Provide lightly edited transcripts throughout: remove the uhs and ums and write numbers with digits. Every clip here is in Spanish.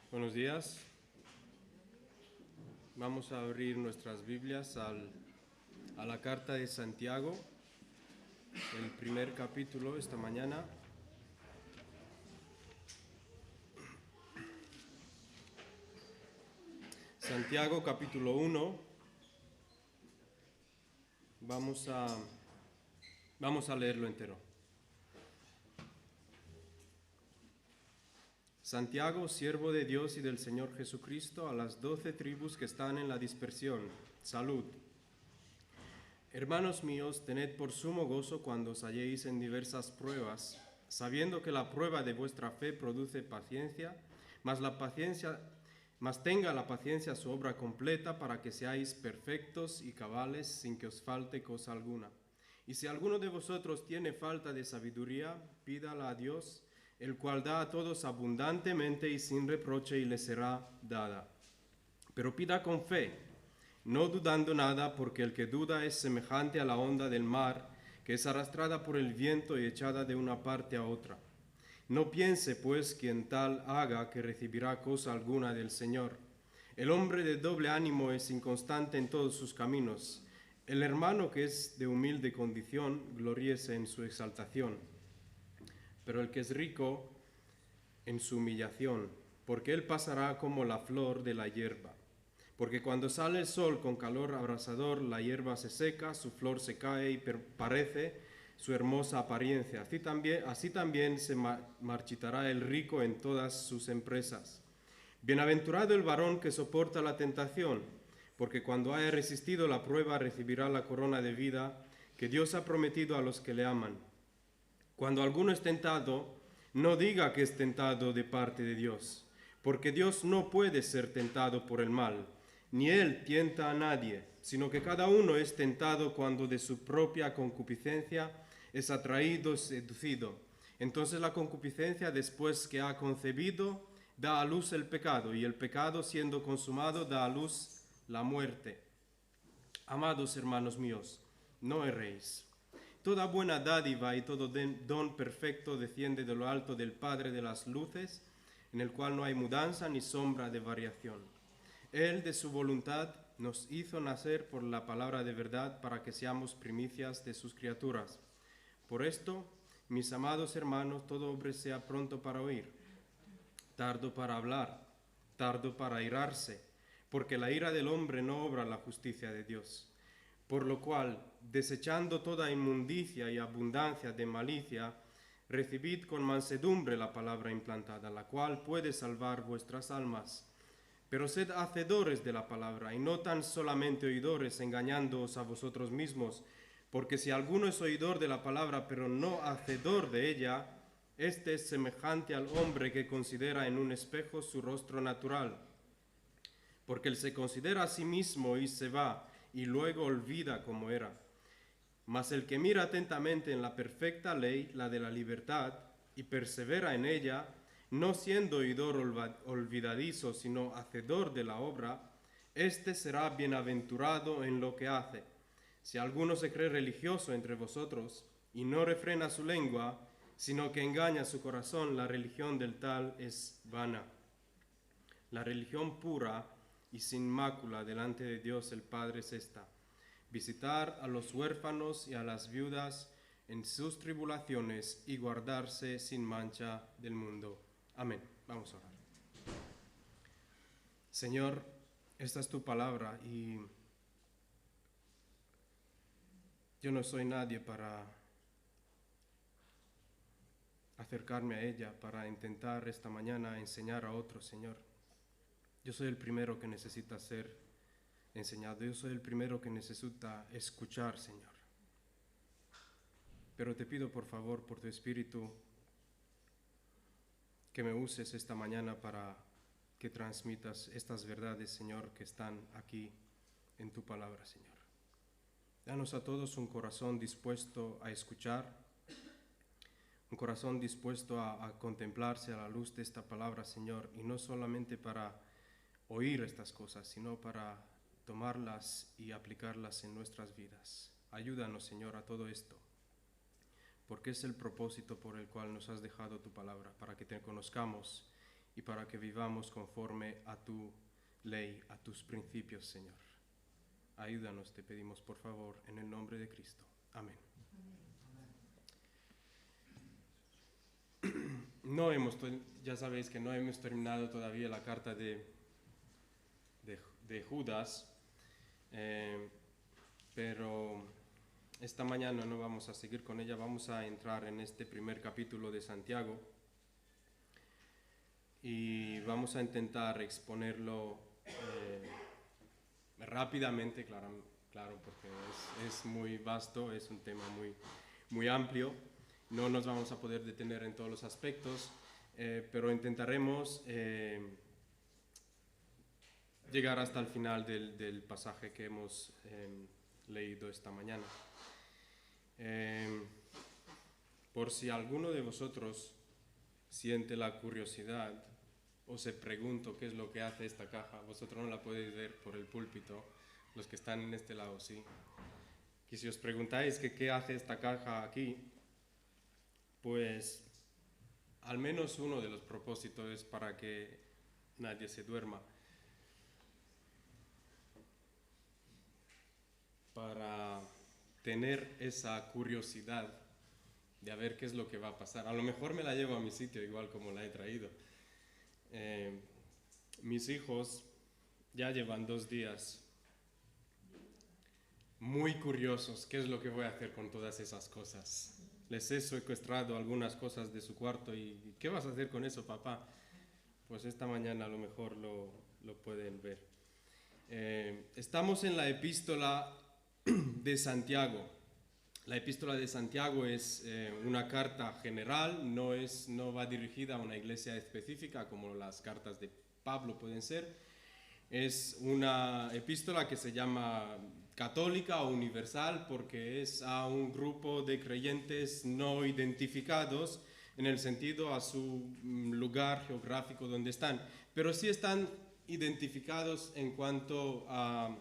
Buenos días. Vamos a abrir nuestras Biblias a la carta de Santiago, el primer capítulo esta mañana. Santiago capítulo 1. Vamos a leerlo entero. Santiago, siervo de Dios y del Señor Jesucristo, a las 12 tribus que están en la dispersión. Salud. Hermanos míos, tened por sumo gozo cuando os halléis en diversas pruebas, sabiendo que la prueba de vuestra fe produce paciencia, mas tenga la paciencia su obra completa para que seáis perfectos y cabales sin que os falte cosa alguna. Y si alguno de vosotros tiene falta de sabiduría, pídala a Dios, el cual da a todos abundantemente y sin reproche, y le será dada. Pero pida con fe, no dudando nada, porque el que duda es semejante a la onda del mar, que es arrastrada por el viento y echada de una parte a otra. No piense, pues, quien tal haga que recibirá cosa alguna del Señor. El hombre de doble ánimo es inconstante en todos sus caminos. El hermano que es de humilde condición, gloríese en su exaltación. Pero el que es rico, en su humillación, porque él pasará como la flor de la hierba. Porque cuando sale el sol con calor abrasador, la hierba se seca, su flor se cae y parece su hermosa apariencia. Así también se marchitará el rico en todas sus empresas. Bienaventurado el varón que soporta la tentación, porque cuando haya resistido la prueba recibirá la corona de vida que Dios ha prometido a los que le aman. Cuando alguno es tentado, no diga que es tentado de parte de Dios, porque Dios no puede ser tentado por el mal, ni Él tienta a nadie, sino que cada uno es tentado cuando de su propia concupiscencia es atraído, seducido. Entonces la concupiscencia, después que ha concebido, da a luz el pecado, y el pecado, siendo consumado, da a luz la muerte. Amados hermanos míos, no erréis. Toda buena dádiva y todo don perfecto desciende de lo alto del Padre de las luces, en el cual no hay mudanza ni sombra de variación. Él, de su voluntad, nos hizo nacer por la palabra de verdad para que seamos primicias de sus criaturas. Por esto, mis amados hermanos, todo hombre sea pronto para oír, tardo para hablar, tardo para airarse, porque la ira del hombre no obra la justicia de Dios. Por lo cual, desechando toda inmundicia y abundancia de malicia, recibid con mansedumbre la palabra implantada, la cual puede salvar vuestras almas. Pero sed hacedores de la palabra, y no tan solamente oidores, engañándoos a vosotros mismos, porque si alguno es oidor de la palabra, pero no hacedor de ella, este es semejante al hombre que considera en un espejo su rostro natural. Porque él se considera a sí mismo y se va, y luego olvida cómo era. Mas el que mira atentamente en la perfecta ley, la de la libertad, y persevera en ella, no siendo oidor olvidadizo, sino hacedor de la obra, éste será bienaventurado en lo que hace. Si alguno se cree religioso entre vosotros, y no refrena su lengua, sino que engaña su corazón, la religión del tal es vana. La religión pura y sin mácula delante de Dios el Padre es esta: visitar a los huérfanos y a las viudas en sus tribulaciones y guardarse sin mancha del mundo. Amén. Vamos a orar. Señor, esta es tu palabra y yo no soy nadie para acercarme a ella, para intentar esta mañana enseñar a otros, Señor. Yo soy el primero que necesita ser enseñado. Yo soy el primero que necesita escuchar, Señor. Pero te pido, por favor, por tu Espíritu, que me uses esta mañana para que transmitas estas verdades, Señor, que están aquí en tu palabra, Señor. Danos a todos un corazón dispuesto a escuchar, un corazón dispuesto a contemplarse a la luz de esta palabra, Señor, y no solamente para oír estas cosas, sino para tomarlas y aplicarlas en nuestras vidas. Ayúdanos, Señor, a todo esto, porque es el propósito por el cual nos has dejado tu palabra, para que te conozcamos y para que vivamos conforme a tu ley, a tus principios, Señor. Ayúdanos, te pedimos por favor, en el nombre de Cristo. Amén. Ya sabéis que no hemos terminado todavía la carta de Judas, pero esta mañana no vamos a seguir con ella, vamos a entrar en este primer capítulo de Santiago y vamos a intentar exponerlo rápidamente, claro, porque es muy vasto, es un tema muy amplio. No nos vamos a poder detener en todos los aspectos, pero intentaremos llegar hasta el final del pasaje que hemos leído esta mañana. Por si alguno de vosotros siente la curiosidad o se pregunta qué es lo que hace esta caja, vosotros no la podéis ver por el púlpito, los que están en este lado sí. Y si os preguntáis qué hace esta caja aquí, pues al menos uno de los propósitos es para que nadie se duerma, para tener esa curiosidad de a ver qué es lo que va a pasar. A lo mejor me la llevo a mi sitio igual como la he traído. Mis hijos ya llevan 2 días muy curiosos qué es lo que voy a hacer con todas esas cosas. Les he secuestrado algunas cosas de su cuarto y ¿qué vas a hacer con eso, papá? Pues esta mañana a lo mejor lo pueden ver. Estamos en la epístola de Santiago. La epístola de Santiago es una carta general, no va dirigida a una iglesia específica como las cartas de Pablo pueden ser. Es una epístola que se llama católica o universal porque es a un grupo de creyentes no identificados en el sentido a su lugar geográfico donde están, pero sí están identificados en cuanto a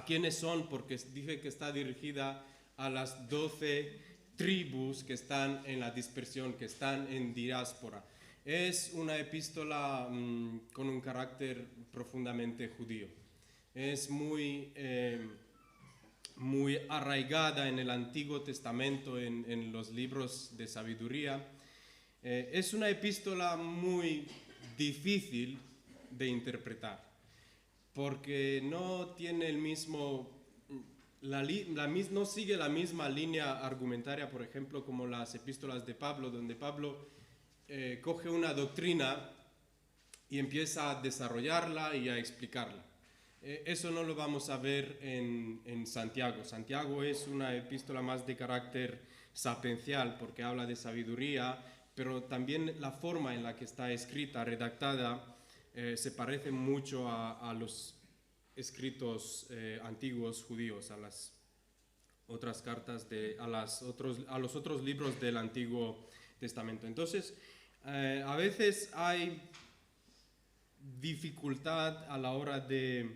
quiénes son, porque dice que está dirigida a las 12 tribus que están en la dispersión, que están en diáspora. Es una epístola con un carácter profundamente judío. Es muy arraigada en el Antiguo Testamento, en los libros de sabiduría. Es una epístola muy difícil de interpretar, porque no tiene el mismo, no sigue la misma línea argumentaria, por ejemplo, como las epístolas de Pablo, donde Pablo coge una doctrina y empieza a desarrollarla y a explicarla. Eso no lo vamos a ver en Santiago. Santiago es una epístola más de carácter sapiencial porque habla de sabiduría, pero también la forma en la que está escrita, redactada, se parece mucho a los escritos antiguos judíos, a las otras cartas, a los otros libros del Antiguo Testamento. Entonces, a veces hay dificultad a la hora de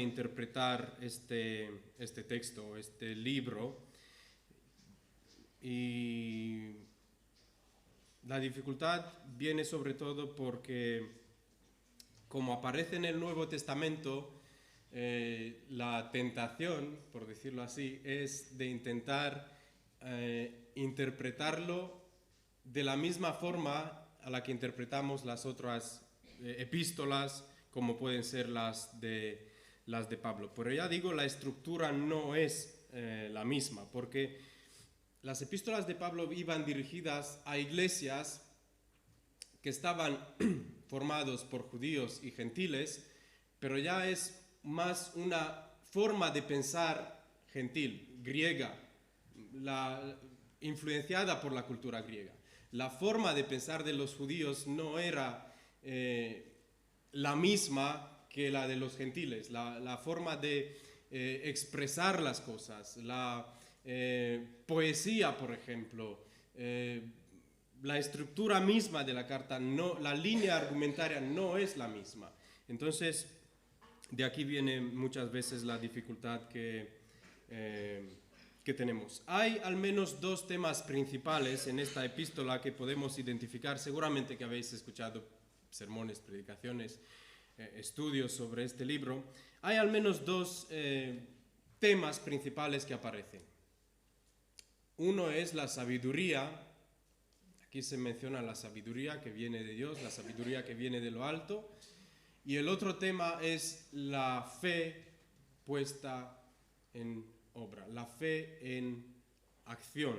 interpretar este texto, este libro, y la dificultad viene sobre todo porque, como aparece en el Nuevo Testamento, la tentación, por decirlo así, es de intentar interpretarlo de la misma forma a la que interpretamos las otras epístolas, como pueden ser las de Pablo. Pero ya digo, la estructura no es la misma, porque las epístolas de Pablo iban dirigidas a iglesias que estaban formados por judíos y gentiles, pero ya es más una forma de pensar gentil, griega, influenciada por la cultura griega. La forma de pensar de los judíos no era la misma que la de los gentiles. La forma de expresar las cosas, la poesía, por ejemplo, la estructura misma de la carta, la línea argumentaria no es la misma. Entonces, de aquí viene muchas veces la dificultad que que tenemos. Hay al menos dos temas principales en esta epístola que podemos identificar. Seguramente que habéis escuchado sermones, predicaciones, estudios sobre este libro. Hay al menos dos temas principales que aparecen. Uno es la sabiduría. Aquí se menciona la sabiduría que viene de Dios, la sabiduría que viene de lo alto. Y el otro tema es la fe puesta en obra, la fe en acción.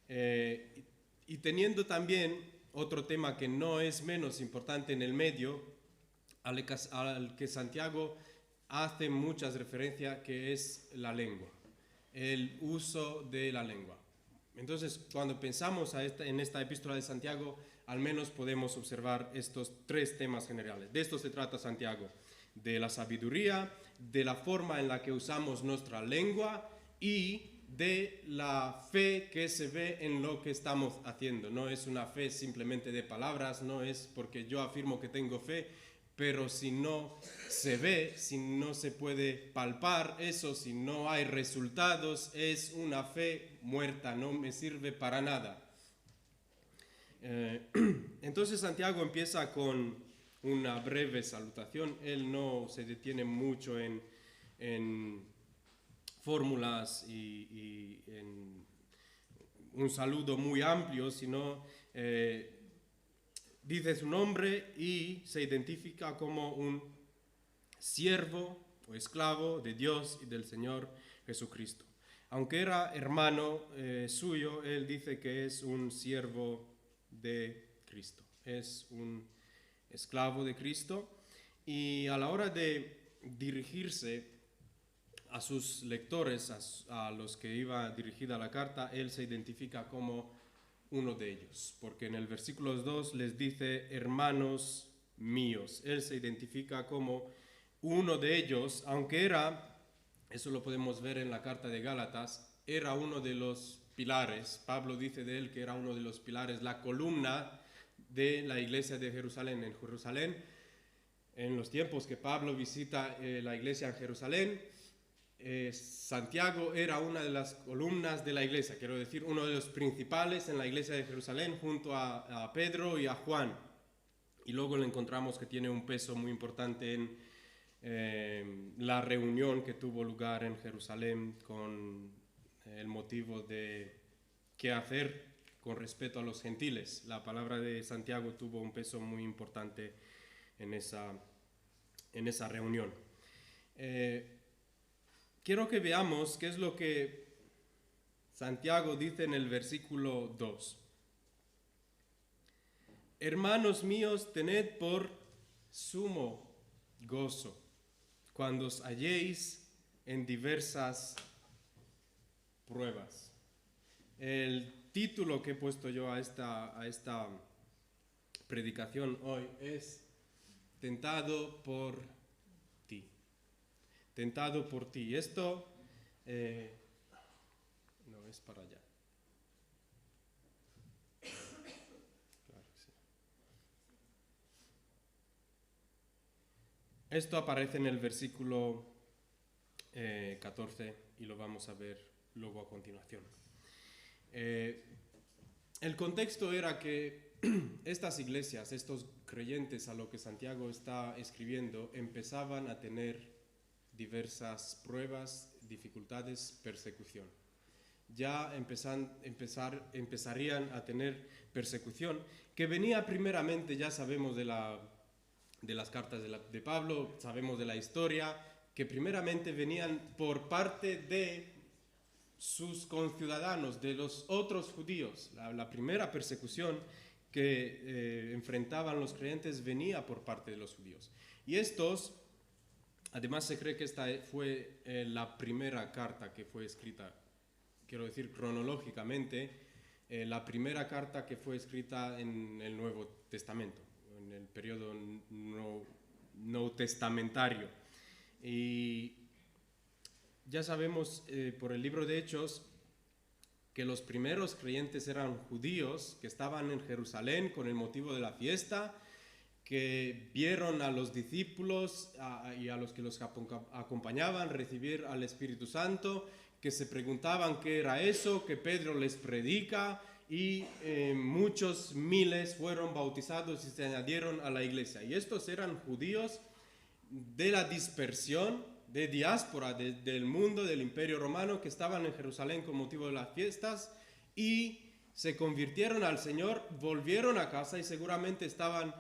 Y teniendo también otro tema que no es menos importante en el medio, al que Santiago hace muchas referencias, que es la lengua, el uso de la lengua. Entonces, cuando pensamos en esta epístola de Santiago, al menos podemos observar estos tres temas generales. De esto se trata Santiago: de la sabiduría, de la forma en la que usamos nuestra lengua y de la fe que se ve en lo que estamos haciendo. No es una fe simplemente de palabras, no es porque yo afirmo que tengo fe, pero si no se ve, si no se puede palpar eso, si no hay resultados, es una fe muerta, no me sirve para nada. Entonces Santiago empieza con una breve salutación. Él no se detiene mucho en fórmulas y en un saludo muy amplio, sino dice su nombre y se identifica como un siervo o esclavo de Dios y del Señor Jesucristo. Aunque era hermano suyo, él dice que es un siervo de Cristo, es un esclavo de Cristo, y a la hora de dirigirse a sus lectores, a los que iba dirigida la carta, él se identifica como uno de ellos, porque en el versículo 2 les dice hermanos míos. Él se identifica como uno de ellos, aunque era, eso lo podemos ver en la carta de Gálatas, era uno de los pilares. Pablo dice de él que era uno de los pilares, la columna de la iglesia de Jerusalén. En Jerusalén, en los tiempos que Pablo visita la iglesia en Jerusalén, Santiago era una de las columnas de la iglesia, quiero decir, uno de los principales en la iglesia de Jerusalén, junto a Pedro y a Juan. Y luego le encontramos que tiene un peso muy importante en la reunión que tuvo lugar en Jerusalén con el motivo de qué hacer con respecto a los gentiles. La palabra de Santiago tuvo un peso muy importante en esa reunión. Quiero que veamos qué es lo que Santiago dice en el versículo 2. Hermanos míos, tened por sumo gozo cuando os halléis en diversas pruebas. El título que he puesto yo a esta predicación hoy es Tentado por ti. Tentado por ti. Esto no es para allá. Claro que sí. Esto aparece en el versículo 14 y lo vamos a ver luego a continuación. El contexto era que estas iglesias, estos creyentes a lo que Santiago está escribiendo, empezaban a tener diversas pruebas, dificultades, persecución. Ya empezarían a tener persecución, que venía primeramente, ya sabemos de las cartas de Pablo, sabemos de la historia, que primeramente venían por parte de sus conciudadanos, de los otros judíos. La primera persecución que enfrentaban los creyentes venía por parte de los judíos. Y estos, además se cree que esta fue la primera carta que fue escrita, quiero decir cronológicamente, la primera carta que fue escrita en el Nuevo Testamento, en el periodo no testamentario. Y ya sabemos por el libro de Hechos que los primeros creyentes eran judíos que estaban en Jerusalén con el motivo de la fiesta, que vieron a los discípulos y a los que los acompañaban recibir al Espíritu Santo, que se preguntaban qué era eso, que Pedro les predica y muchos miles fueron bautizados y se añadieron a la iglesia. Y estos eran judíos de la dispersión, de diáspora del mundo, del Imperio Romano, que estaban en Jerusalén con motivo de las fiestas y se convirtieron al Señor, volvieron a casa y seguramente estaban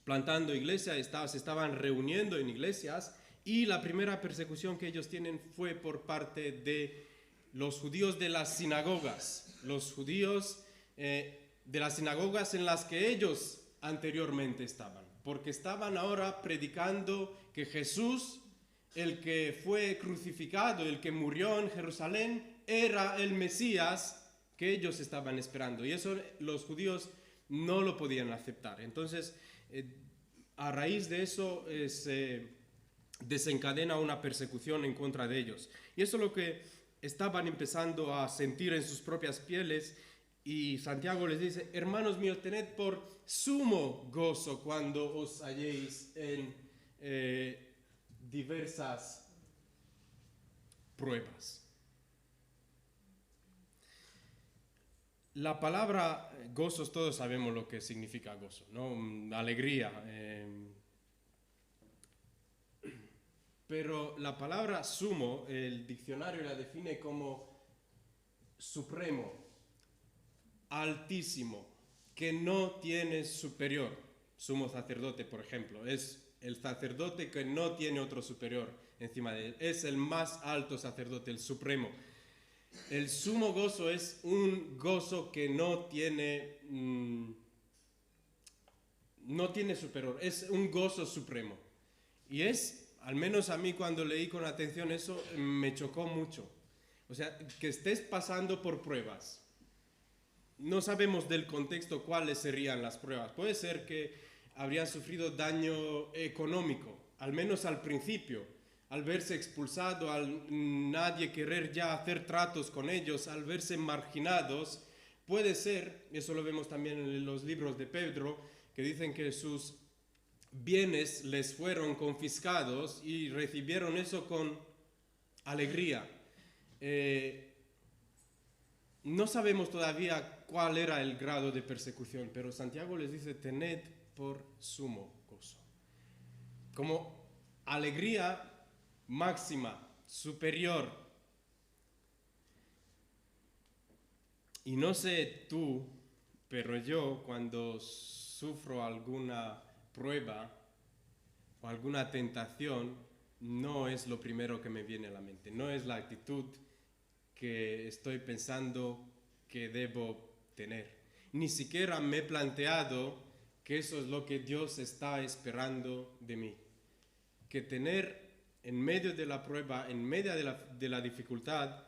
plantando iglesias, se estaban reuniendo en iglesias, y la primera persecución que ellos tienen fue por parte de los judíos de las sinagogas, los judíos de las sinagogas en las que ellos anteriormente estaban, porque estaban ahora predicando que Jesús, el que fue crucificado, el que murió en Jerusalén, era el Mesías que ellos estaban esperando, y eso los judíos no lo podían aceptar. Entonces, a raíz de eso se desencadena una persecución en contra de ellos. Y eso es lo que estaban empezando a sentir en sus propias pieles, y Santiago les dice: hermanos míos, tened por sumo gozo cuando os halléis en diversas pruebas. La palabra gozos, todos sabemos lo que significa gozo, ¿no? Alegría. Pero la palabra sumo, el diccionario la define como supremo, altísimo, que no tiene superior. Sumo sacerdote, por ejemplo, es el sacerdote que no tiene otro superior encima de él. Es el más alto sacerdote, el supremo. El sumo gozo es un gozo que no tiene superior, es un gozo supremo. Y al menos a mí cuando leí con atención eso, me chocó mucho. O sea, que estés pasando por pruebas. No sabemos del contexto cuáles serían las pruebas. Puede ser que habrían sufrido daño económico, al menos al principio, al verse expulsado, al nadie querer ya hacer tratos con ellos, al verse marginados. Puede ser, eso lo vemos también en los libros de Pedro, que dicen que sus bienes les fueron confiscados y recibieron eso con alegría. No sabemos todavía cuál era el grado de persecución, pero Santiago les dice: tened por sumo gozo. Como alegría máxima, superior. Y no sé tú, pero yo cuando sufro alguna prueba o alguna tentación, no es lo primero que me viene a la mente, no es la actitud que estoy pensando que debo tener. Ni siquiera me he planteado que eso es lo que Dios está esperando de mí. Que tener en medio de la prueba, en medio de la dificultad,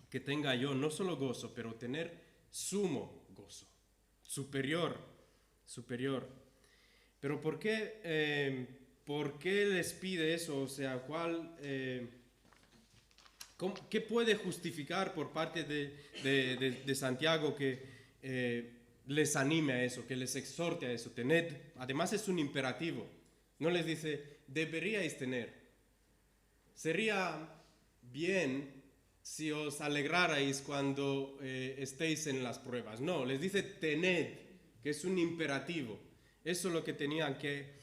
que tenga yo no solo gozo, pero tener sumo gozo, superior. Pero ¿por qué les pide eso? O sea, ¿qué puede justificar por parte de Santiago que les anime a eso, que les exhorte a eso? Además es un imperativo. No les dice: deberíais tener. Sería bien si os alegrarais cuando estéis en las pruebas. No, les dice: tened, que es un imperativo. Eso es lo que tenían que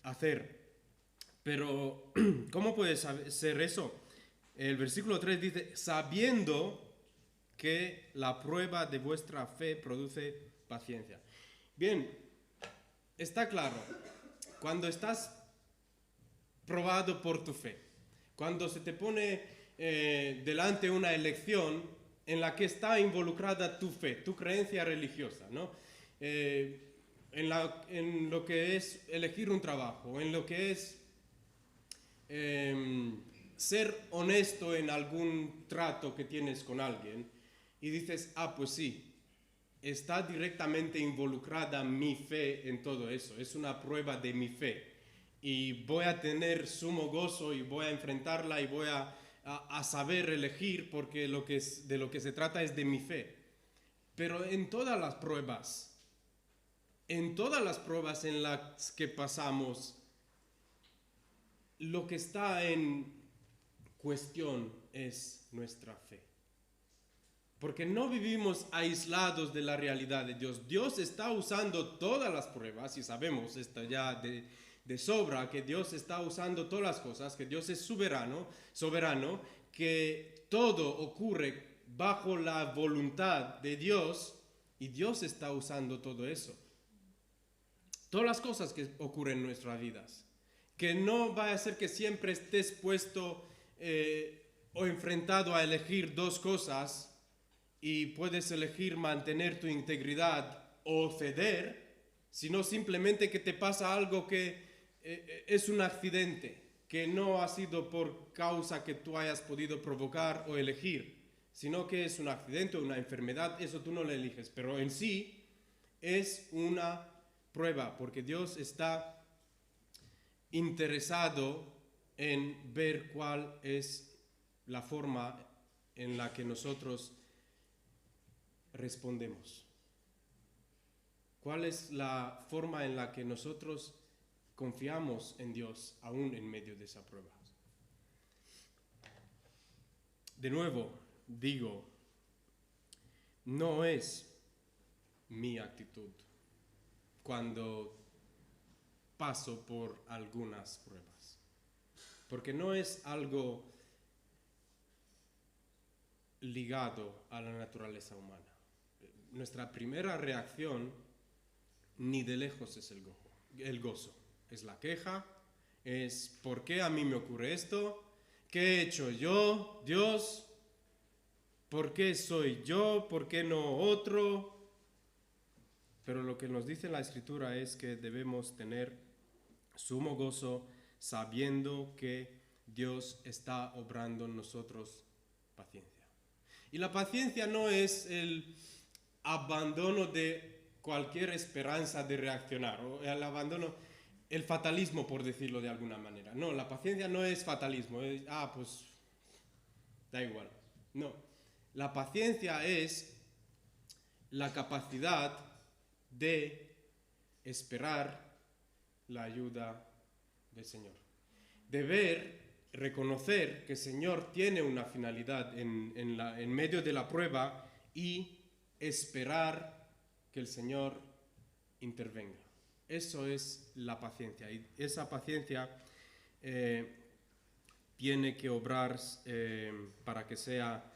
hacer. Pero, ¿cómo puede ser eso? El versículo 3 dice: sabiendo que la prueba de vuestra fe produce paciencia. Bien, está claro, cuando estás probado por tu fe, cuando se te pone delante una elección en la que está involucrada tu fe, tu creencia religiosa, ¿no? En lo que es elegir un trabajo, en lo que es ser honesto en algún trato que tienes con alguien, y dices: pues sí, está directamente involucrada mi fe en todo eso, es una prueba de mi fe, y voy a tener sumo gozo y voy a enfrentarla y voy a saber elegir, porque de lo que se trata es de mi fe. Pero en todas las pruebas en las que pasamos, lo que está en cuestión es nuestra fe. Porque no vivimos aislados de la realidad de Dios. Dios está usando todas las pruebas, y sabemos esto ya de sobra, que Dios está usando todas las cosas, que Dios es soberano, que todo ocurre bajo la voluntad de Dios, y Dios está usando todo eso. Todas las cosas que ocurren en nuestras vidas. Que no va a ser que siempre estés puesto o enfrentado a elegir dos cosas, y puedes elegir mantener tu integridad o ceder, sino simplemente que te pasa algo que es un accidente, que no ha sido por causa que tú hayas podido provocar o elegir, sino que es un accidente o una enfermedad, eso tú no lo eliges, pero en sí es una prueba, porque Dios está interesado en ver cuál es la forma en la que nosotros respondemos. ¿Cuál es la forma en la que nosotros confiamos en Dios aún en medio de esa prueba? De nuevo, digo, no es mi actitud cuando paso por algunas pruebas, porque no es algo ligado a la naturaleza humana. Nuestra primera reacción ni de lejos es el gozo, es la queja, es ¿por qué a mí me ocurre esto? ¿Qué he hecho yo, Dios? ¿Por qué soy yo? ¿Por qué no otro? Pero lo que nos dice la Escritura es que debemos tener sumo gozo sabiendo que Dios está obrando en nosotros paciencia. Y la paciencia no es el abandono de cualquier esperanza de reaccionar, o el abandono, el fatalismo, por decirlo de alguna manera. No, la paciencia no es fatalismo, es, pues da igual. No, la paciencia es la capacidad de esperar la ayuda del Señor. De reconocer que el Señor tiene una finalidad en medio de la prueba y esperar que el Señor intervenga. Eso es la paciencia, y esa paciencia tiene que obrar para que sea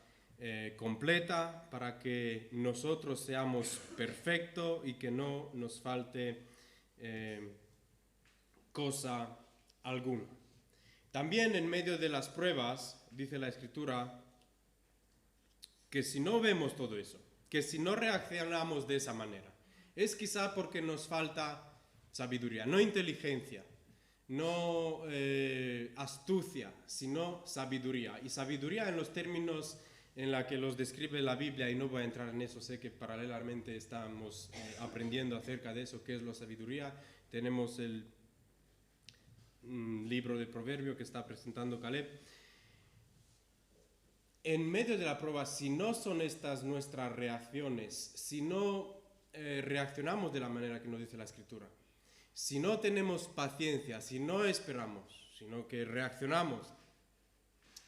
completa, para que nosotros seamos perfectos y que no nos falte cosa alguna. También en medio de las pruebas, dice la Escritura, que si no vemos todo eso, que si no reaccionamos de esa manera, es quizá porque nos falta sabiduría, no inteligencia, no astucia, sino sabiduría. Y sabiduría en los términos en la que los describe la Biblia, y no voy a entrar en eso, sé que paralelamente estamos aprendiendo acerca de eso, qué es la sabiduría. Tenemos el libro de Proverbio que está presentando Caleb. En medio de la prueba, si no son estas nuestras reacciones, si no reaccionamos de la manera que nos dice la Escritura, si no tenemos paciencia, si no esperamos, sino que reaccionamos,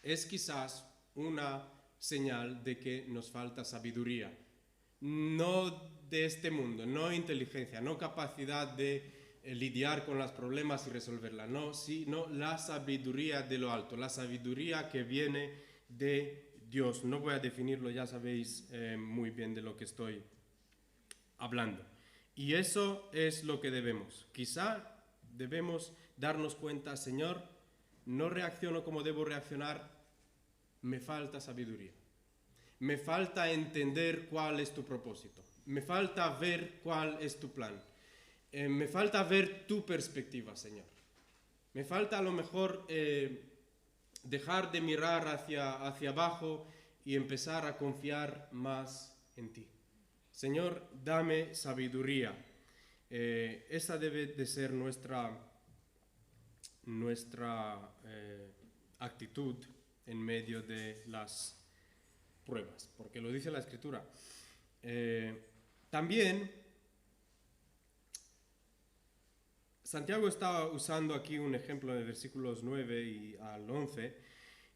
es quizás una señal de que nos falta sabiduría. No de este mundo, no inteligencia, no capacidad de lidiar con los problemas y resolverla, no, sino la sabiduría de lo alto, la sabiduría que viene de Dios. No voy a definirlo, ya sabéis muy bien de lo que estoy hablando. Y eso es lo que debemos. Quizá debemos darnos cuenta, Señor, no reacciono como debo reaccionar, me falta sabiduría. Me falta entender cuál es tu propósito. Me falta ver cuál es tu plan. Me falta ver tu perspectiva, Señor. Me falta a lo mejor dejar de mirar hacia abajo y empezar a confiar más en ti. Señor, dame sabiduría. Esa debe de ser nuestra actitud en medio de las pruebas, porque lo dice la Escritura. También Santiago está usando aquí un ejemplo de versículos 9 al 11,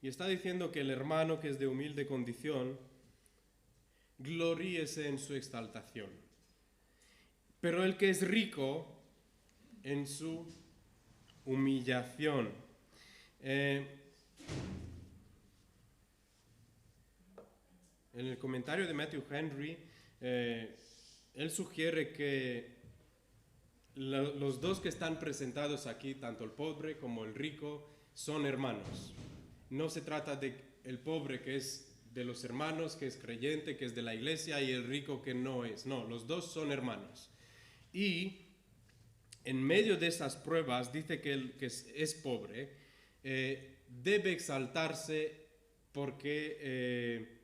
Y está diciendo que el hermano que es de humilde condición, gloríese en su exaltación. Pero el que es rico, en su humillación. En el comentario de Matthew Henry, él sugiere que los dos que están presentados aquí, tanto el pobre como el rico, son hermanos. No se trata de el pobre que es de los hermanos, que es creyente, que es de la iglesia, y el rico que no es. No, los dos son hermanos. Y en medio de esas pruebas dice que el que es pobre debe exaltarse porque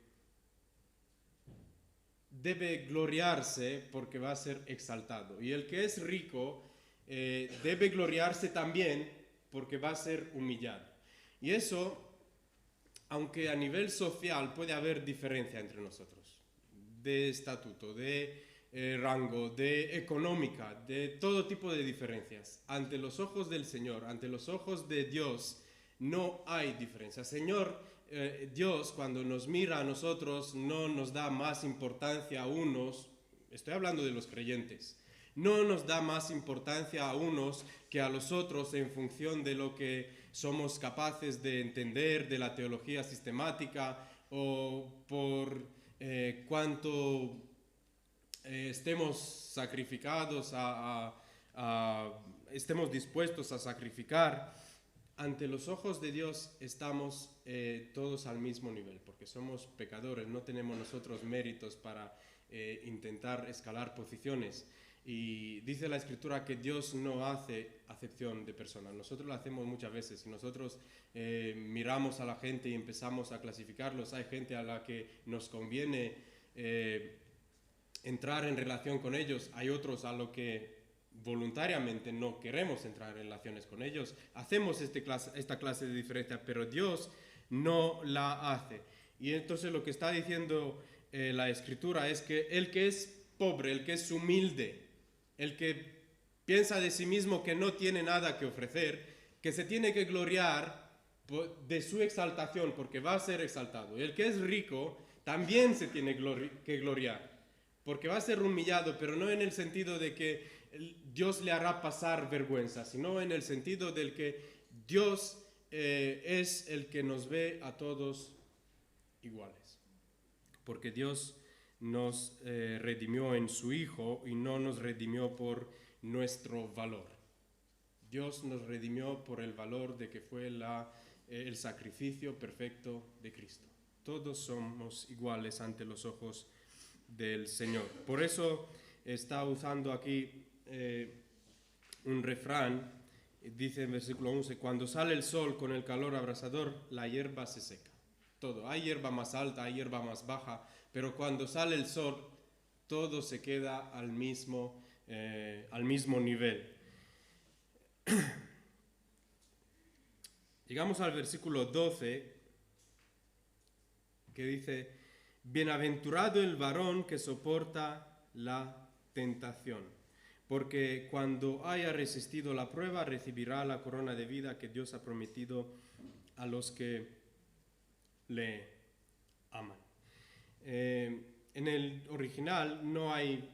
debe gloriarse porque va a ser exaltado. Y el que es rico debe gloriarse también porque va a ser humillado. Y eso, aunque a nivel social puede haber diferencia entre nosotros, de estatuto, de rango, de económica, de todo tipo de diferencias, ante los ojos del Señor, ante los ojos de Dios, no hay diferencia. Dios, cuando nos mira a nosotros, no nos da más importancia a unos, estoy hablando de los creyentes, no nos da más importancia a unos que a los otros en función de lo que somos capaces de entender de la teología sistemática o por cuánto estemos sacrificados estemos dispuestos a sacrificar. Ante los ojos de Dios estamos todos al mismo nivel, porque somos pecadores, no tenemos nosotros méritos para intentar escalar posiciones. Y dice la Escritura que Dios no hace acepción de personas. Nosotros lo hacemos muchas veces. Si nosotros miramos a la gente y empezamos a clasificarlos, hay gente a la que nos conviene entrar en relación con ellos, hay otros a lo que voluntariamente no queremos entrar en relaciones con ellos. Hacemos esta clase de diferencia, pero Dios no la hace. Y entonces lo que está diciendo la Escritura es que el que es pobre, el que es humilde, el que piensa de sí mismo que no tiene nada que ofrecer, que se tiene que gloriar de su exaltación porque va a ser exaltado. Y el que es rico también se tiene que gloriar porque va a ser humillado, pero no en el sentido de que Dios le hará pasar vergüenza, sino en el sentido del que Dios es el que nos ve a todos iguales. Porque Dios nos redimió en su Hijo y no nos redimió por nuestro valor. Dios nos redimió por el valor de que fue el sacrificio perfecto de Cristo. Todos somos iguales ante los ojos del Señor. Por eso está usando aquí un refrán, dice en versículo 11, cuando sale el sol con el calor abrasador, la hierba se seca. Todo, hay hierba más alta, hay hierba más baja, pero cuando sale el sol, todo se queda al mismo nivel. Llegamos al versículo 12, que dice, bienaventurado el varón que soporta la tentación, porque cuando haya resistido la prueba, recibirá la corona de vida que Dios ha prometido a los que le aman. En el original no hay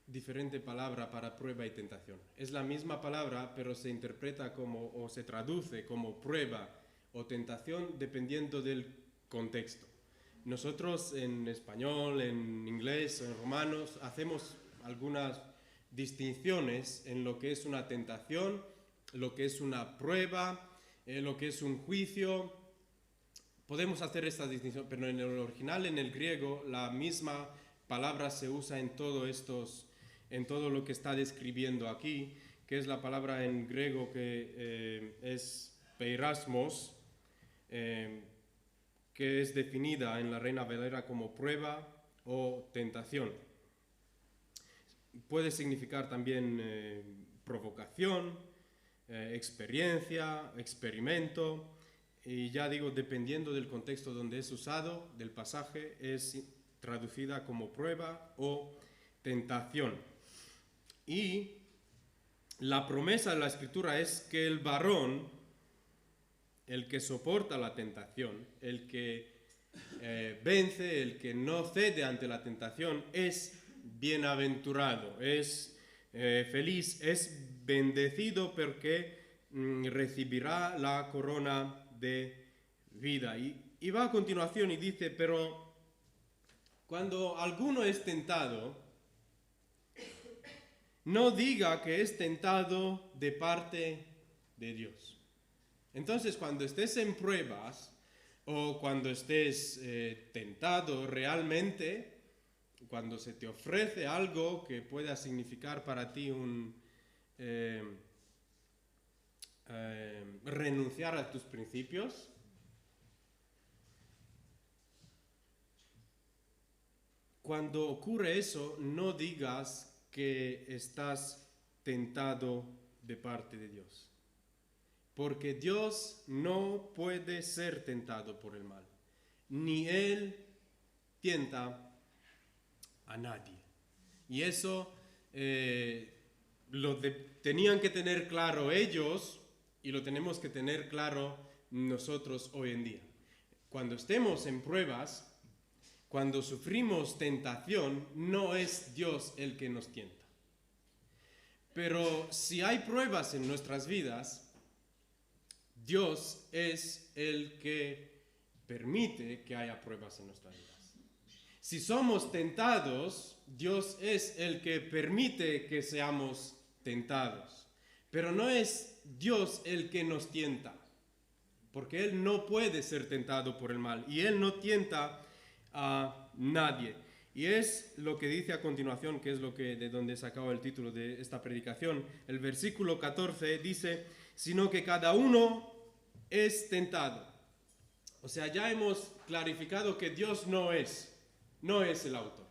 diferente palabra para prueba y tentación. Es la misma palabra, pero se interpreta o se traduce como prueba o tentación dependiendo del contexto. Nosotros en español, en inglés, en romanos, hacemos algunas distinciones en lo que es una tentación, lo que es una prueba, lo que es un juicio. Podemos hacer esta distinción, pero en el original, en el griego, la misma palabra se usa en todo lo que está describiendo aquí, que es la palabra en griego que es peirasmos, que es definida en la Reina Valera como prueba o tentación. Puede significar también provocación, experiencia, experimento, y ya digo, dependiendo del contexto donde es usado, del pasaje, es traducida como prueba o tentación. Y la promesa de la Escritura es que el varón el que soporta la tentación, el que vence, el que no cede ante la tentación, es bienaventurado, es feliz, es bendecido porque recibirá la corona de vida. Y va a continuación y dice, pero cuando alguno es tentado, no diga que es tentado de parte de Dios. Entonces, cuando estés en pruebas o cuando estés tentado realmente, cuando se te ofrece algo que pueda significar para ti un renunciar a tus principios, cuando ocurre eso, no digas que estás tentado de parte de Dios. Porque Dios no puede ser tentado por el mal, ni Él tienta a nadie. Y eso tenían que tener claro ellos y lo tenemos que tener claro nosotros hoy en día. Cuando estemos en pruebas, cuando sufrimos tentación, no es Dios el que nos tienta. Pero si hay pruebas en nuestras vidas, Dios es el que permite que haya pruebas en nuestras vidas. Si somos tentados, Dios es el que permite que seamos tentados. Pero no es Dios el que nos tienta, porque Él no puede ser tentado por el mal y Él no tienta a nadie. Y es lo que dice a continuación, que es de donde he sacado el título de esta predicación. El versículo 14 dice, sino que cada uno es tentado. O sea, ya hemos clarificado que Dios no es el autor.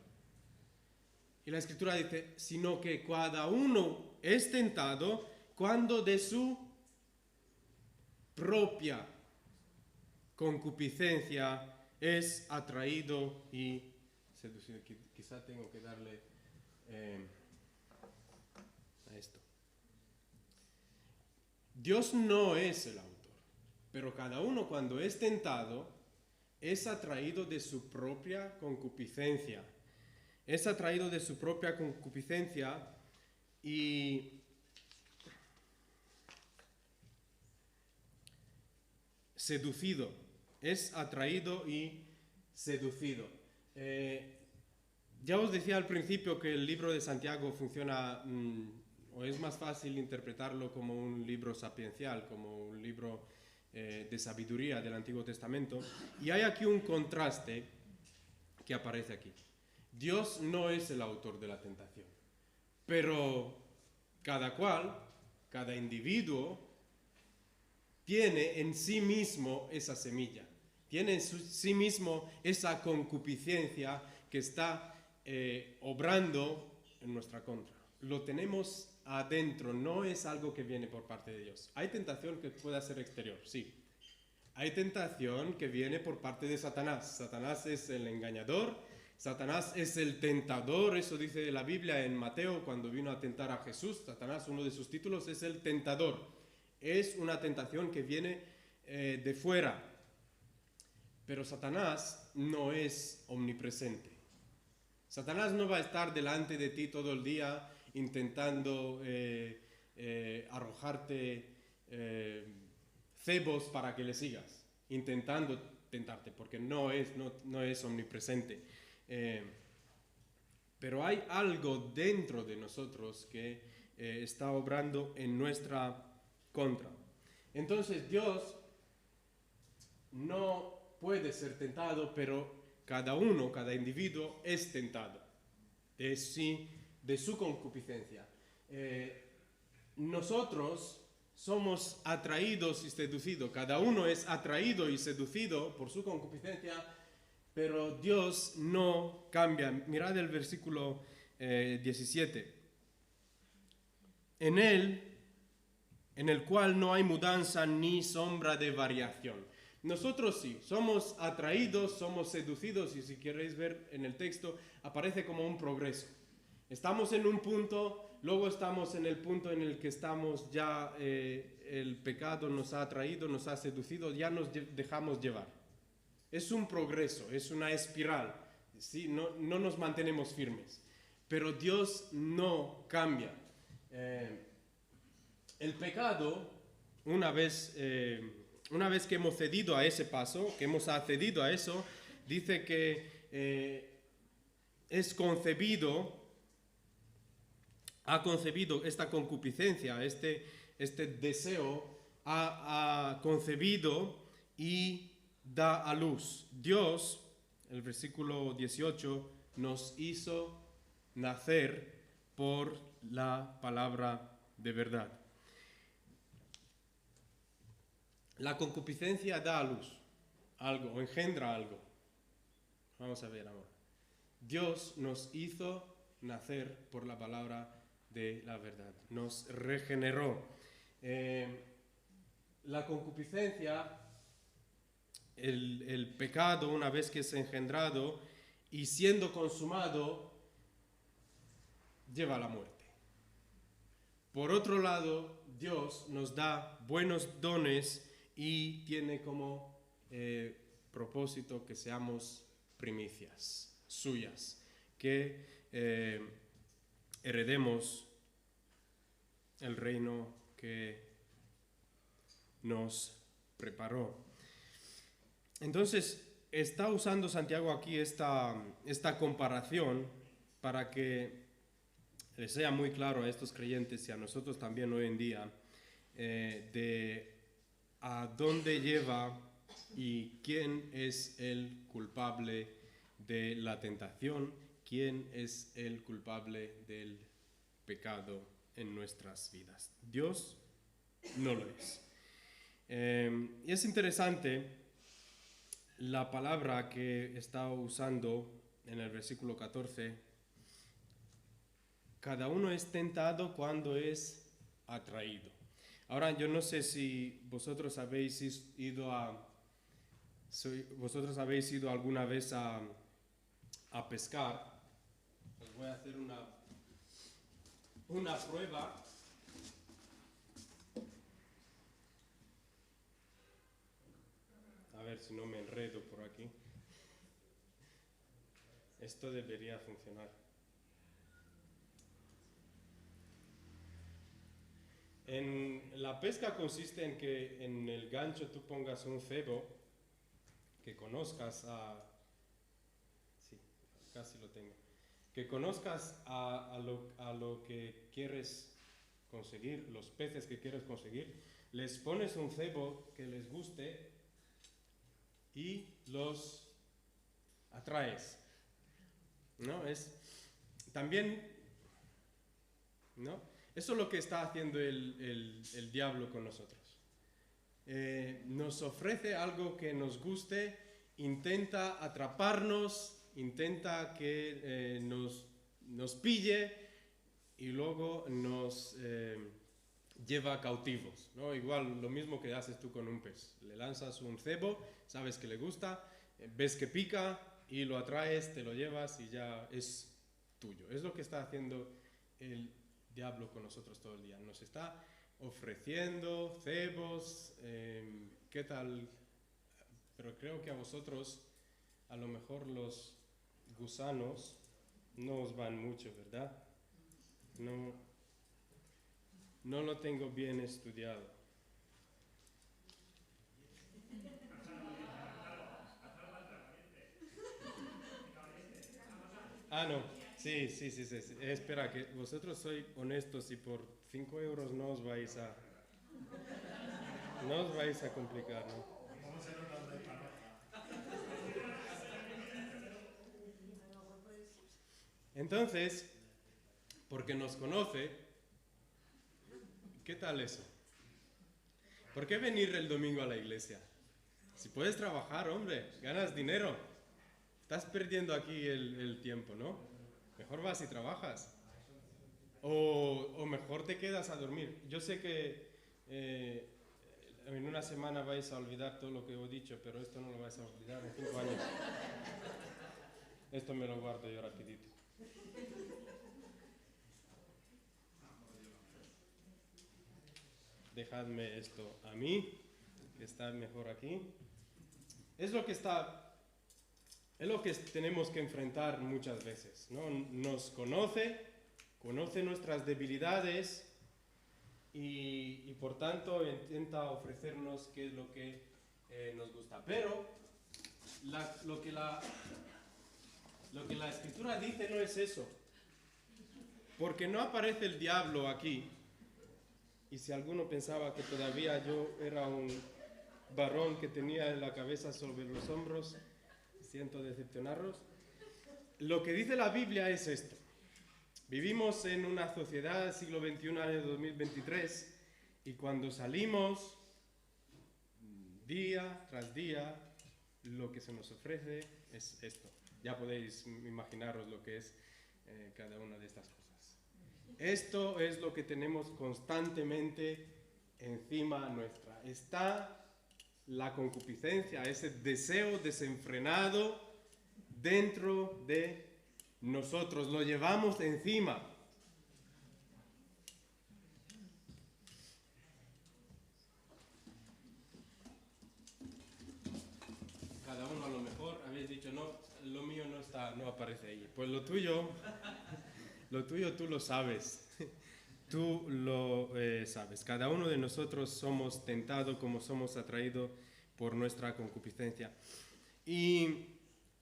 Y la Escritura dice, sino que cada uno es tentado cuando de su propia concupiscencia es atraído y seducido. Quizá tengo que darle a esto. Dios no es el autor, pero cada uno cuando es tentado es atraído de su propia concupiscencia. Es atraído de su propia concupiscencia y seducido. Es atraído y seducido. Ya os decía al principio que el libro de Santiago funciona, o es más fácil interpretarlo como un libro sapiencial, como un libro de sabiduría del Antiguo Testamento. Y hay aquí un contraste que aparece aquí. Dios no es el autor de la tentación, pero cada individuo tiene en sí mismo esa semilla, tiene en sí mismo esa concupiscencia que está obrando en nuestra contra. Lo tenemos adentro, no es algo que viene por parte de Dios. Hay tentación que pueda ser exterior, sí. Hay tentación que viene por parte de Satanás. Satanás es el engañador, Satanás es el tentador, eso dice la Biblia en Mateo cuando vino a tentar a Jesús. Satanás, uno de sus títulos, es el tentador. Es una tentación que viene de fuera. Pero Satanás no es omnipresente. Satanás no va a estar delante de ti todo el día intentando arrojarte cebos para que le sigas, intentando tentarte, porque no es omnipresente. Pero hay algo dentro de nosotros que está obrando en nuestra contra. Entonces Dios no puede ser tentado, pero cada individuo es tentado de su concupiscencia. Nosotros somos atraídos y seducidos. Cada uno es atraído y seducido por su concupiscencia, pero Dios no cambia. Mirad el versículo 17. En Él, en el cual no hay mudanza ni sombra de variación. Nosotros sí, somos atraídos, somos seducidos, y si queréis ver en el texto, aparece como un progreso. Estamos en un punto, luego estamos en el punto en el que estamos ya, el pecado nos ha atraído, nos ha seducido, ya nos dejamos llevar. Es un progreso, es una espiral, ¿sí? No nos mantenemos firmes, pero Dios no cambia. El pecado, una vez que hemos cedido a ese paso, que hemos accedido a eso, dice que es concebido, ha concebido esta concupiscencia, este deseo, ha concebido y da a luz. Dios, el versículo 18, nos hizo nacer por la palabra de verdad. La concupiscencia da a luz algo, o engendra algo. Vamos a ver ahora. Dios nos hizo nacer por la palabra de la verdad. Nos regeneró. La concupiscencia, el pecado, una vez que es engendrado y siendo consumado, lleva a la muerte. Por otro lado, Dios nos da buenos dones y tiene como propósito que seamos primicias suyas, que heredemos el reino que nos preparó. Entonces, está usando Santiago aquí esta comparación para que les sea muy claro a estos creyentes y a nosotros también hoy en día de a dónde lleva y quién es el culpable de la tentación, quién es el culpable del pecado en nuestras vidas. Dios no lo es. Y es interesante la palabra que está usando en el versículo 14. Cada uno es tentado cuando es atraído. Ahora, yo no sé si vosotros habéis ido alguna vez a pescar. Os voy a hacer una prueba. A ver si no me enredo por aquí. Esto debería funcionar. La pesca consiste en que en el gancho tú pongas un cebo que conozcas sí, casi lo tengo. Que conozcas a lo que quieres conseguir, los peces que quieres conseguir, les pones un cebo que les guste y los atraes. ¿No? Es también, ¿no? Eso es lo que está haciendo el diablo con nosotros. Nos ofrece algo que nos guste, intenta atraparnos, intenta que nos pille y luego nos lleva cautivos, ¿no? Igual lo mismo que haces tú con un pez. Le lanzas un cebo, sabes que le gusta, ves que pica y lo atraes, te lo llevas y ya es tuyo. Es lo que está haciendo el diablo con nosotros todo el día. Nos está ofreciendo cebos, ¿qué tal? Pero creo que a vosotros a lo mejor los gusanos no os van mucho, ¿verdad? No lo tengo bien estudiado. Ah, no. Sí. Espera, que vosotros sois honestos y por 5 euros no os vais a complicar, ¿no? Entonces, porque nos conoce, ¿qué tal eso? ¿Por qué venir el domingo a la iglesia? Si puedes trabajar, hombre, ganas dinero. Estás perdiendo aquí el tiempo, ¿no? Mejor vas y trabajas. O mejor te quedas a dormir. Yo sé que en una semana vais a olvidar todo lo que he dicho, pero esto no lo vais a olvidar en 5 años. Esto me lo guardo yo rapidito. dejadme esto a mí, que está mejor aquí. Es lo que tenemos que enfrentar muchas veces, ¿no? Nos conoce nuestras debilidades y por tanto intenta ofrecernos qué es lo que nos gusta. Pero lo que la Escritura dice no es eso. Porque no aparece el diablo aquí. Y si alguno pensaba que todavía yo era un varón que tenía la cabeza sobre los hombros, siento decepcionarlos. Lo que dice la Biblia es esto. Vivimos en una sociedad siglo XXI, año 2023, y cuando salimos, día tras día, lo que se nos ofrece es esto. Ya podéis imaginaros lo que es cada una de estas cosas. Esto es lo que tenemos constantemente encima nuestra. Está la concupiscencia, ese deseo desenfrenado dentro de nosotros. Lo llevamos encima. Cada uno a lo mejor habéis dicho, no, lo mío no aparece ahí. Pues lo tuyo tú lo sabes. Tú lo sabes. Cada uno de nosotros somos tentados como somos atraídos por nuestra concupiscencia. Y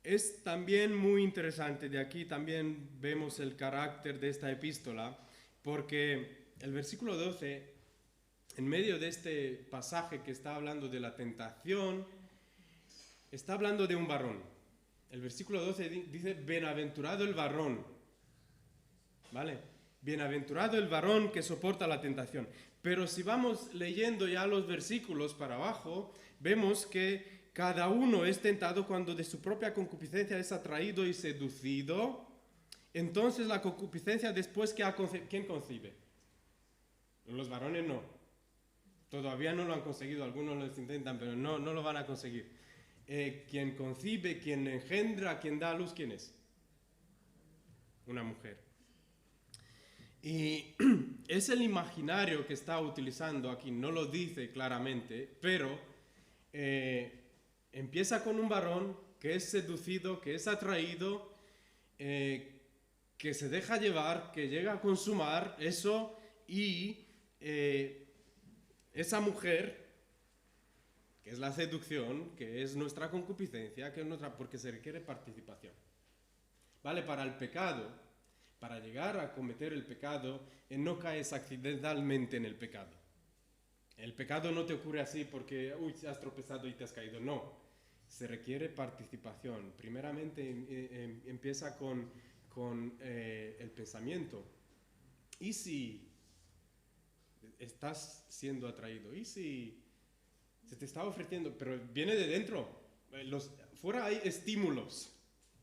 es también muy interesante, de aquí también vemos el carácter de esta epístola, porque el versículo 12, en medio de este pasaje que está hablando de la tentación, está hablando de un varón. El versículo 12 dice, bienaventurado el varón. ¿Vale? Bienaventurado el varón que soporta la tentación. Pero si vamos leyendo ya los versículos para abajo, vemos que cada uno es tentado cuando de su propia concupiscencia es atraído y seducido. Entonces la concupiscencia después, ¿quién concibe? Los varones no. Todavía no lo han conseguido, algunos lo intentan, pero no lo van a conseguir. Quien concibe, quien engendra, quien da a luz, ¿quién es? Una mujer. Y es el imaginario que está utilizando aquí, no lo dice claramente, pero empieza con un varón que es seducido, que es atraído, que se deja llevar, que llega a consumar eso, y esa mujer, que es la seducción, que es nuestra concupiscencia, que es porque se requiere participación. ¿Vale? Para el pecado, para llegar a cometer el pecado, no caes accidentalmente en el pecado. El pecado no te ocurre así porque, has tropezado y te has caído. No, se requiere participación. Primeramente empieza con el pensamiento. ¿Y si estás siendo atraído? ¿Y si se te está ofreciendo? Pero viene de dentro. Fuera hay estímulos.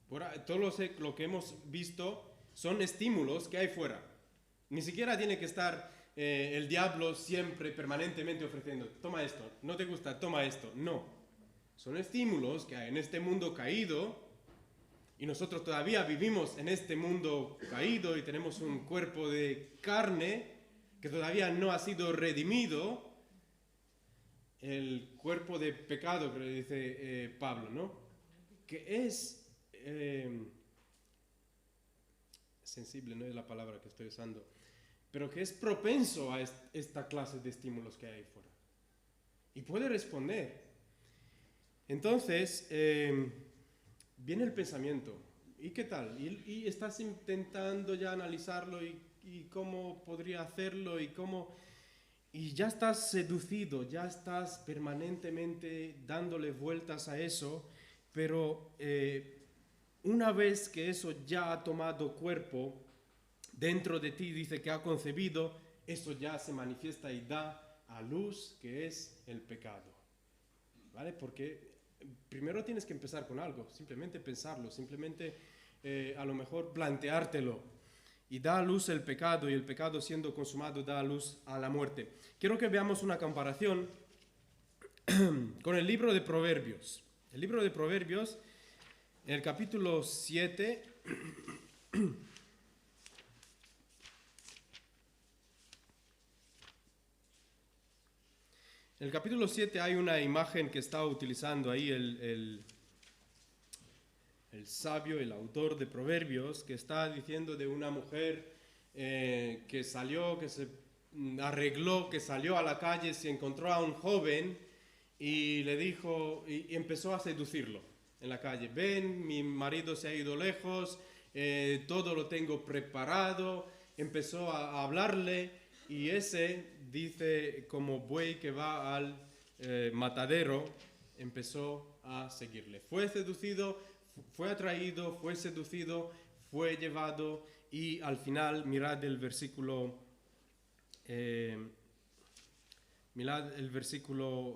Fuera, todo lo que hemos visto son estímulos que hay fuera. Ni siquiera tiene que estar el diablo siempre, permanentemente ofreciendo, toma esto, no te gusta, toma esto. No. Son estímulos que hay en este mundo caído, y nosotros todavía vivimos en este mundo caído y tenemos un cuerpo de carne que todavía no ha sido redimido, el cuerpo de pecado que le dice Pablo, ¿no? Que es sensible, no es la palabra que estoy usando, pero que es propenso a esta clase de estímulos que hay fuera. Y puede responder. Entonces, viene el pensamiento. ¿Y qué tal? Y estás intentando ya analizarlo y cómo podría hacerlo y ya estás seducido, ya estás permanentemente dándole vueltas a eso, pero una vez que eso ya ha tomado cuerpo dentro de ti, dice que ha concebido, eso ya se manifiesta y da a luz, que es el pecado. ¿Vale? Porque primero tienes que empezar con algo, simplemente pensarlo, simplemente a lo mejor planteártelo. Y da a luz el pecado, y el pecado siendo consumado da a luz a la muerte. Quiero que veamos una comparación con el libro de Proverbios. El libro de Proverbios, en el capítulo 7, En el capítulo 7 hay una imagen que está utilizando ahí el sabio, el autor de Proverbios, que está diciendo de una mujer que salió, que se arregló, que salió a la calle, se encontró a un joven y le dijo, y empezó a seducirlo en la calle. Ven, mi marido se ha ido lejos, todo lo tengo preparado. Empezó a hablarle y ese, dice, como buey que va al matadero, empezó a seguirle. Fue seducido, fue atraído, fue seducido, fue llevado y al final, mirad el versículo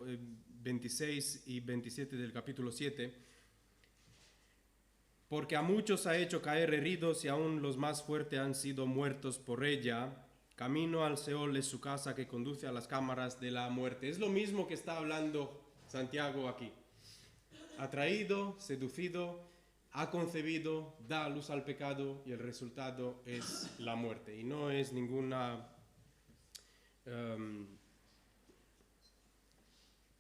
26 y 27 del capítulo 7. Porque a muchos ha hecho caer heridos y aún los más fuertes han sido muertos por ella. Camino al Seol es su casa que conduce a las cámaras de la muerte. Es lo mismo que está hablando Santiago aquí. Atraído, seducido, ha concebido, da luz al pecado y el resultado es la muerte. Y no es ninguna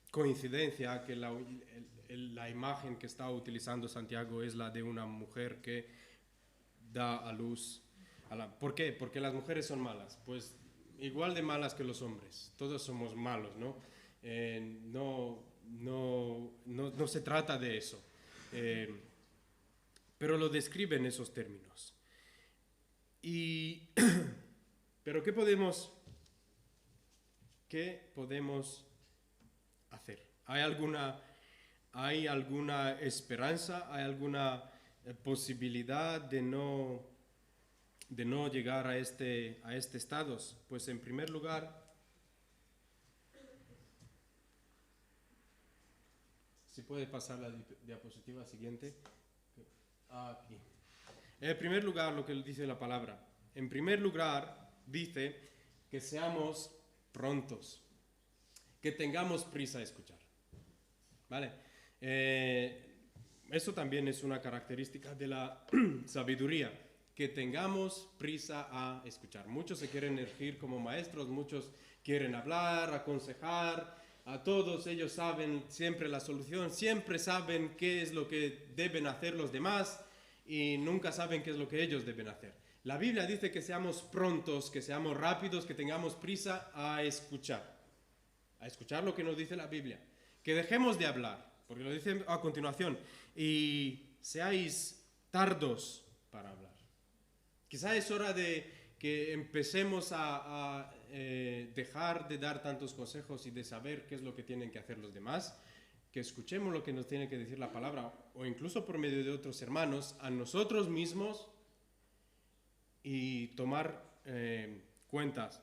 coincidencia que la imagen que está utilizando Santiago es la de una mujer que da a luz. ¿Por qué? Porque las mujeres son malas. Pues igual de malas que los hombres. Todos somos malos, ¿no? No se trata de eso. Pero lo describe en esos términos. Pero ¿qué podemos hacer? ¿Hay alguna esperanza? ¿Hay alguna posibilidad de no llegar a este estado? Pues en primer lugar, si puede pasar la diapositiva siguiente. Aquí. En primer lugar, lo que dice la palabra. En primer lugar, dice que seamos prontos, que tengamos prisa a escuchar. ¿Vale? Eso también es una característica de la sabiduría, que tengamos prisa a escuchar. Muchos se quieren erigir como maestros, muchos quieren hablar, aconsejar. A todos ellos saben siempre la solución, siempre saben qué es lo que deben hacer los demás y nunca saben qué es lo que ellos deben hacer. La Biblia dice que seamos prontos, que seamos rápidos, que tengamos prisa a escuchar lo que nos dice la Biblia. Que dejemos de hablar, porque lo dice a continuación, y seáis tardos para hablar. Quizá es hora de que empecemos a dejar de dar tantos consejos y de saber qué es lo que tienen que hacer los demás, que escuchemos lo que nos tiene que decir la palabra, o incluso por medio de otros hermanos, a nosotros mismos, y tomar cuentas.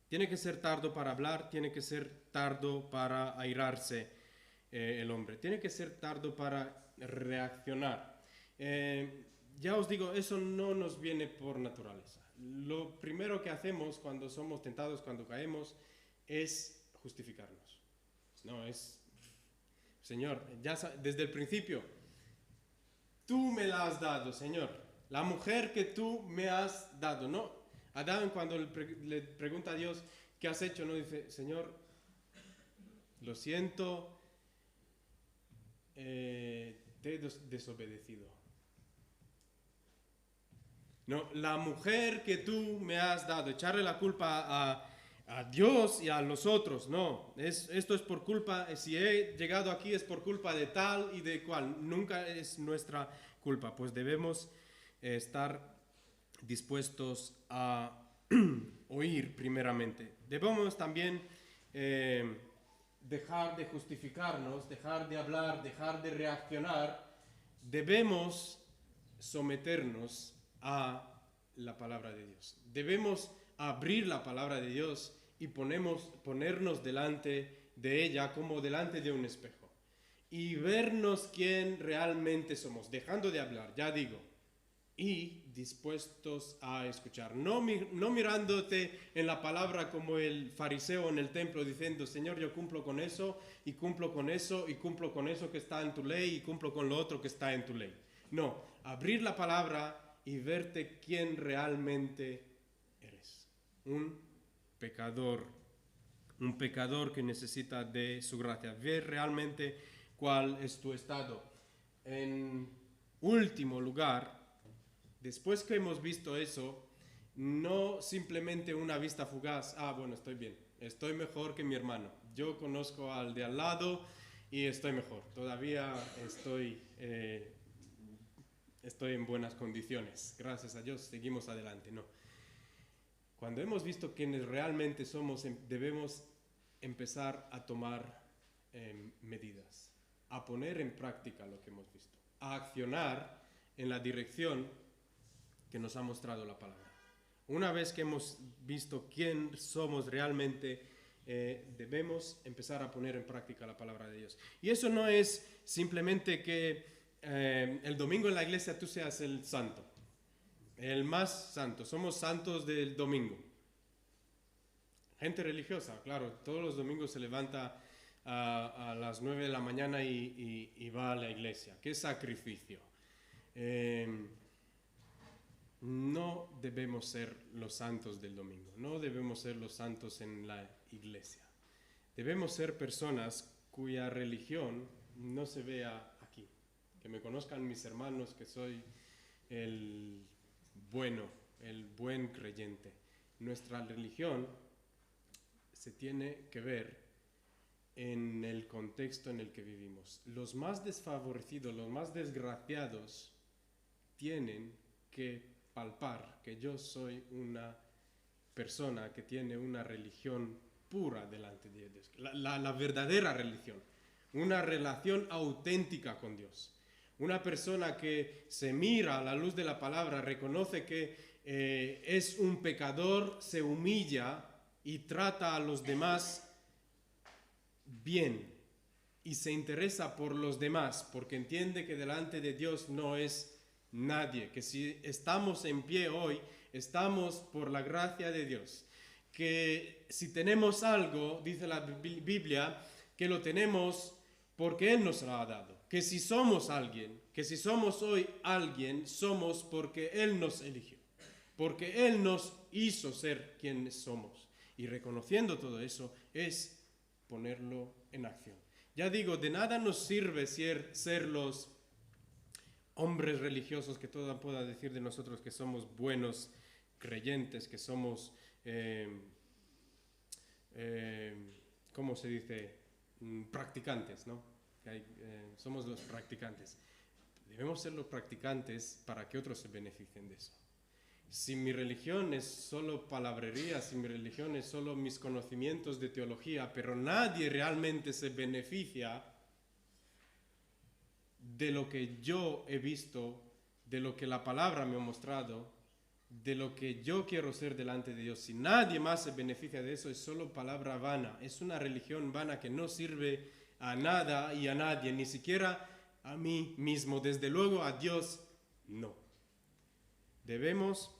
Tiene que ser tardo para hablar, tiene que ser tardo para airarse el hombre, tiene que ser tardo para reaccionar. Ya os digo, eso no nos viene por naturaleza. Lo primero que hacemos cuando somos tentados, cuando caemos, es justificarnos. No, es, Señor, ya desde el principio, tú me la has dado, Señor. La mujer que tú me has dado, ¿no? Adán, cuando le pregunta a Dios, ¿qué has hecho? No dice, Señor, lo siento, te he desobedecido. No, la mujer que tú me has dado, echarle la culpa a Dios y a los otros, no, esto es por culpa, si he llegado aquí es por culpa de tal y de cual, nunca es nuestra culpa, pues debemos estar dispuestos a oír primeramente. Debemos también dejar de justificarnos, dejar de hablar, dejar de reaccionar. Debemos someternos a la palabra de Dios. Debemos abrir la palabra de Dios y ponernos delante de ella como delante de un espejo y vernos quién realmente somos, dejando de hablar, ya digo, y dispuestos a escuchar, no mirándote en la palabra como el fariseo en el templo diciendo, Señor, yo cumplo con eso y cumplo con eso y cumplo con eso que está en tu ley y cumplo con lo otro que está en tu ley. No, abrir la palabra y verte quién realmente eres, un pecador un pecador que necesita de su gracia. Ver realmente cuál es tu estado. En último lugar, después que hemos visto eso, no simplemente una vista fugaz, bueno, estoy bien, estoy mejor que mi hermano, yo conozco al de al lado y estoy mejor, todavía estoy en buenas condiciones, gracias a Dios, seguimos adelante. No. Cuando hemos visto quiénes realmente somos, debemos empezar a tomar medidas, a poner en práctica lo que hemos visto, a accionar en la dirección que nos ha mostrado la palabra. Una vez que hemos visto quién somos realmente, debemos empezar a poner en práctica la palabra de Dios. Y eso no es simplemente que el domingo en la iglesia tú seas el santo, el más santo. Somos santos del domingo. Gente religiosa, claro, todos los domingos se levanta a las 9 de la mañana y va a la iglesia. ¡Qué sacrificio! No debemos ser los santos del domingo, no debemos ser los santos en la iglesia. Debemos ser personas cuya religión no se vea aquí. Que me conozcan mis hermanos que soy el bueno, el buen creyente. Nuestra religión se tiene que ver en el contexto en el que vivimos. Los más desfavorecidos, los más desgraciados tienen que palpar que yo soy una persona que tiene una religión pura delante de Dios, la verdadera religión, una relación auténtica con Dios, una persona que se mira a la luz de la palabra, reconoce que es un pecador, se humilla y trata a los demás bien y se interesa por los demás porque entiende que delante de Dios no es nadie, que si estamos en pie hoy, estamos por la gracia de Dios, que si tenemos algo, dice la Biblia, que lo tenemos porque Él nos lo ha dado, que si somos alguien, que si somos hoy alguien, somos porque Él nos eligió, porque Él nos hizo ser quienes somos, y reconociendo todo eso es ponerlo en acción. Ya digo, de nada nos sirve ser los hombres religiosos que todo pueda decir de nosotros que somos buenos creyentes, que somos, ¿cómo se dice? Practicantes, ¿no? Somos los practicantes. Debemos ser los practicantes para que otros se beneficien de eso. Si mi religión es solo palabrería, si mi religión es solo mis conocimientos de teología, pero nadie realmente se beneficia de lo que yo he visto, de lo que la palabra me ha mostrado, de lo que yo quiero ser delante de Dios, si nadie más se beneficia de eso, es solo palabra vana, es una religión vana que no sirve a nada y a nadie, ni siquiera a mí mismo, desde luego a Dios no. Debemos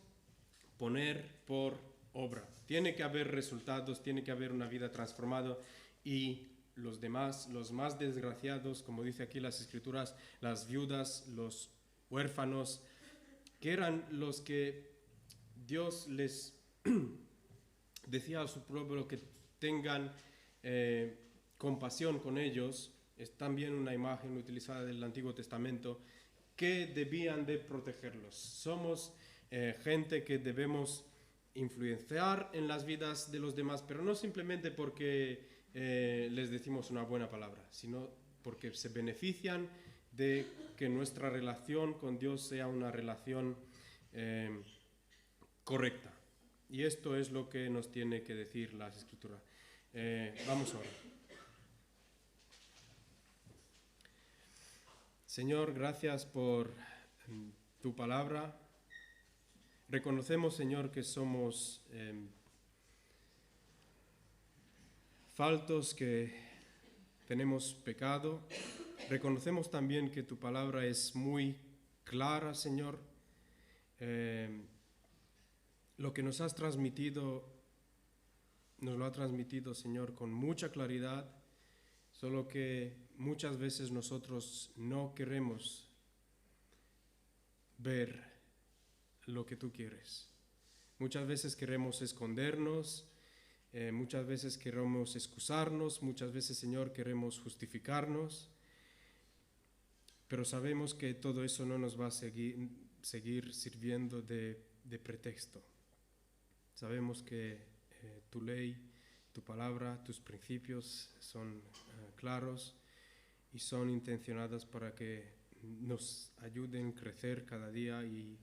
poner por obra, tiene que haber resultados, tiene que haber una vida transformada y los demás, los más desgraciados, como dice aquí las escrituras, las viudas, los huérfanos, que eran los que Dios les decía a su pueblo que tengan compasión con ellos, es también una imagen utilizada del Antiguo Testamento, que debían de protegerlos. Somos gente que debemos influenciar en las vidas de los demás, pero no simplemente porque les decimos una buena palabra, sino porque se benefician de que nuestra relación con Dios sea una relación correcta. Y esto es lo que nos tiene que decir la Escritura. Vamos ahora. Señor, gracias por tu palabra. Reconocemos, Señor, que somos faltos, que tenemos pecado. Reconocemos también que tu palabra es muy clara, Señor. Lo que nos has transmitido, nos lo ha transmitido, Señor, con mucha claridad, solo que muchas veces nosotros no queremos ver lo que tú quieres. Muchas veces queremos escondernos, Muchas veces queremos excusarnos, muchas veces, Señor, queremos justificarnos, pero sabemos que todo eso no nos va a seguir sirviendo de pretexto. Sabemos que tu ley, tu palabra, tus principios son claros y son intencionadas para que nos ayuden a crecer cada día y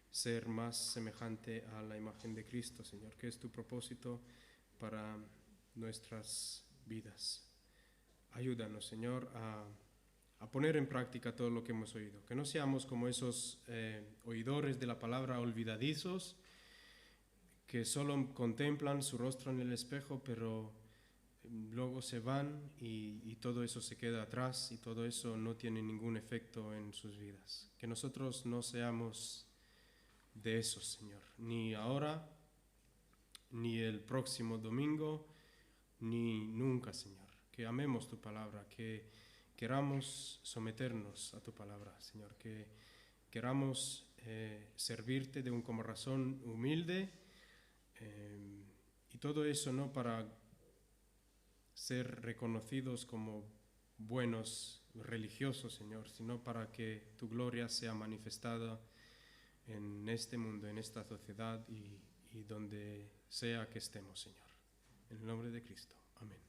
ser más semejante a la imagen de Cristo, Señor, que es tu propósito para nuestras vidas. Ayúdanos, Señor, a poner en práctica todo lo que hemos oído, que no seamos como esos oidores de la palabra olvidadizos, que solo contemplan su rostro en el espejo, pero luego se van y todo eso se queda atrás y todo eso no tiene ningún efecto en sus vidas. Que nosotros no seamos de esos, Señor, ni ahora, ni el próximo domingo, ni nunca, Señor. Que amemos tu palabra, que queramos someternos a tu palabra, Señor, que queramos servirte de un corazón humilde, y todo eso no para ser reconocidos como buenos religiosos, Señor, sino para que tu gloria sea manifestada en este mundo, en esta sociedad y donde sea que estemos, Señor. En el nombre de Cristo. Amén.